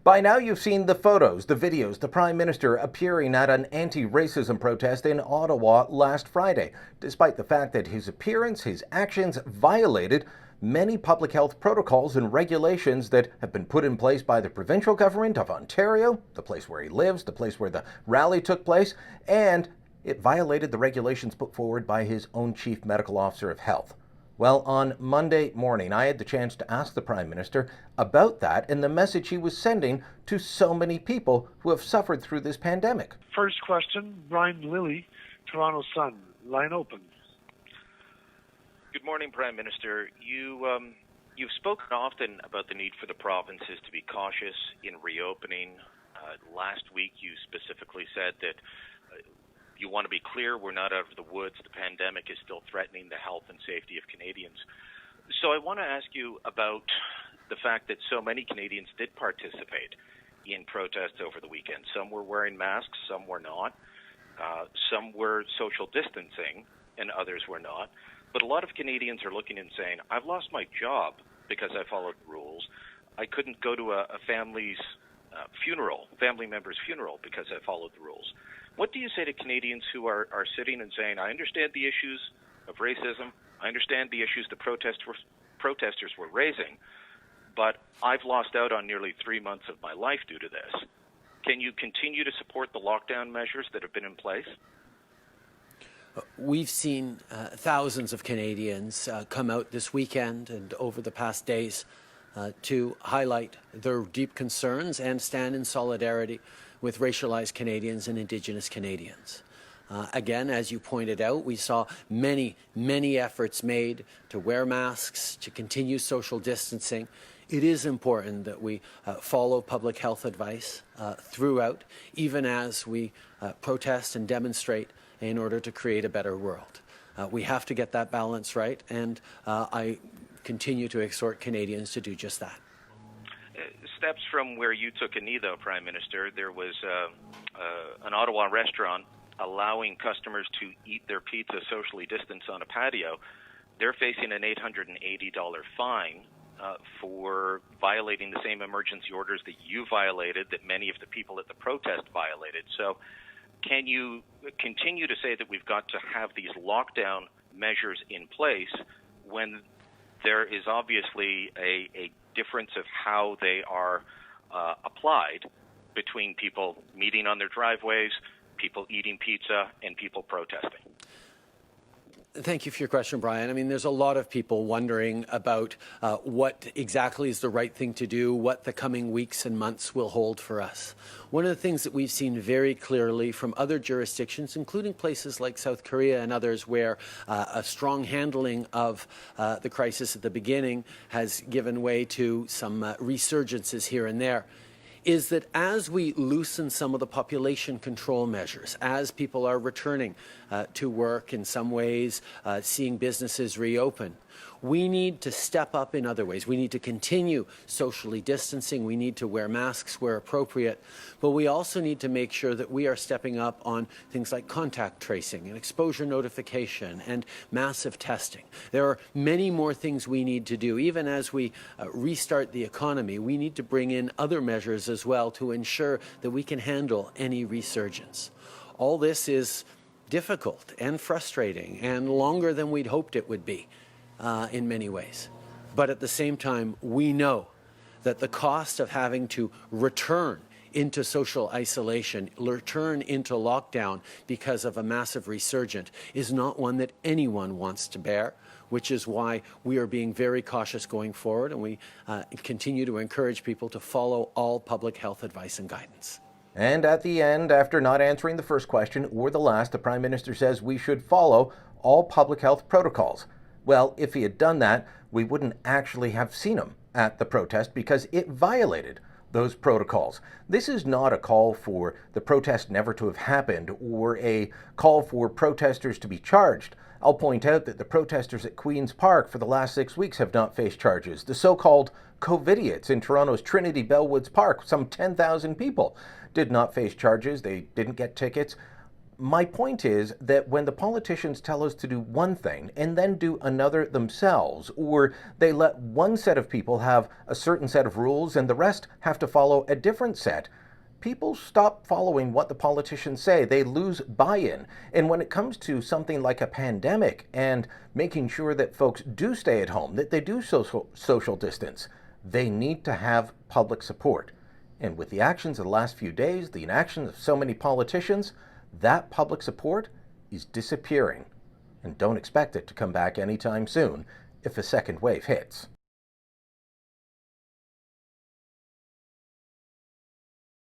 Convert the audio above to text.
By now you've seen the photos, the videos, the Prime Minister appearing at an anti-racism protest in Ottawa last Friday, despite the fact that his appearance, his actions violated many public health protocols and regulations that have been put in place by the provincial government of Ontario, the place where he lives, the place where the rally took place, and it violated the regulations put forward by his own Chief Medical Officer of Health. Well, on Monday morning, I had the chance to ask the Prime Minister about that and the message he was sending to so many people who have suffered through this pandemic. First question, Brian Lilley, Toronto Sun. Line open. Good morning, Prime Minister. You've spoken often about the need for the provinces to be cautious in reopening. Last week, you specifically said that you want to be clear, we're not out of the woods. The pandemic is still threatening the health and safety of Canadians. So I want to ask you about the fact that so many Canadians did participate in protests over the weekend. Some were wearing masks, some were not. Some were social distancing, and others were not. But a lot of Canadians are looking and saying, I've lost my job because I followed the rules. I couldn't go to a family member's funeral because I followed the rules. What do you say to Canadians who are sitting and saying, I understand the issues of racism, I understand the issues the protesters were raising, but I've lost out on nearly 3 months of my life due to this. Can you continue to support the lockdown measures that have been in place? We've seen thousands of Canadians come out this weekend and over the past days to highlight their deep concerns and stand in solidarity with racialized Canadians and Indigenous Canadians. Again, as you pointed out, we saw many efforts made to wear masks, to continue social distancing. It is important that we follow public health advice throughout, even as we protest and demonstrate in order to create a better world. We have to get that balance right, and I continue to exhort Canadians to do just that. Steps from where you took a knee, though, Prime Minister, there was an Ottawa restaurant allowing customers to eat their pizza socially distanced on a patio. They're facing an $880 fine for violating the same emergency orders that you violated, that many of the people at the protest violated. So can you continue to say that we've got to have these lockdown measures in place when there is obviously a difference of how they are applied between people meeting on their driveways, people eating pizza, and people protesting? Thank you for your question, Brian. I mean, there's a lot of people wondering about what exactly is the right thing to do, what the coming weeks and months will hold for us. One of the things that we've seen very clearly from other jurisdictions, including places like South Korea and others, where a strong handling of the crisis at the beginning has given way to some resurgences here and there, is that as we loosen some of the population control measures, as people are returning to work, in some ways seeing businesses reopen, we need to step up in other ways. We need to continue socially distancing. We need to wear masks where appropriate. But we also need to make sure that we are stepping up on things like contact tracing and exposure notification and massive testing. There are many more things we need to do. Even as we restart the economy, we need to bring in other measures as well to ensure that we can handle any resurgence. All this is difficult and frustrating and longer than we'd hoped it would be. In many ways. But at the same time, we know that the cost of having to return into social isolation, return into lockdown because of a massive resurgent is not one that anyone wants to bear, which is why we are being very cautious going forward, and we continue to encourage people to follow all public health advice and guidance. And at the end, after not answering the first question or the last, the Prime Minister says we should follow all public health protocols. Well, if he had done that, we wouldn't actually have seen him at the protest because it violated those protocols. This is not a call for the protest never to have happened or a call for protesters to be charged. I'll point out that the protesters at Queen's Park for the last 6 weeks have not faced charges. The so-called COVIDiots in Toronto's Trinity Bellwoods Park, some 10,000 people, did not face charges. They didn't get tickets. My point is that when the politicians tell us to do one thing and then do another themselves, or they let one set of people have a certain set of rules and the rest have to follow a different set, people stop following what the politicians say. They lose buy-in. And when it comes to something like a pandemic and making sure that folks do stay at home, that they do social distance, they need to have public support. And with the actions of the last few days, the inactions of so many politicians, that public support is disappearing. And don't expect it to come back anytime soon if a second wave hits.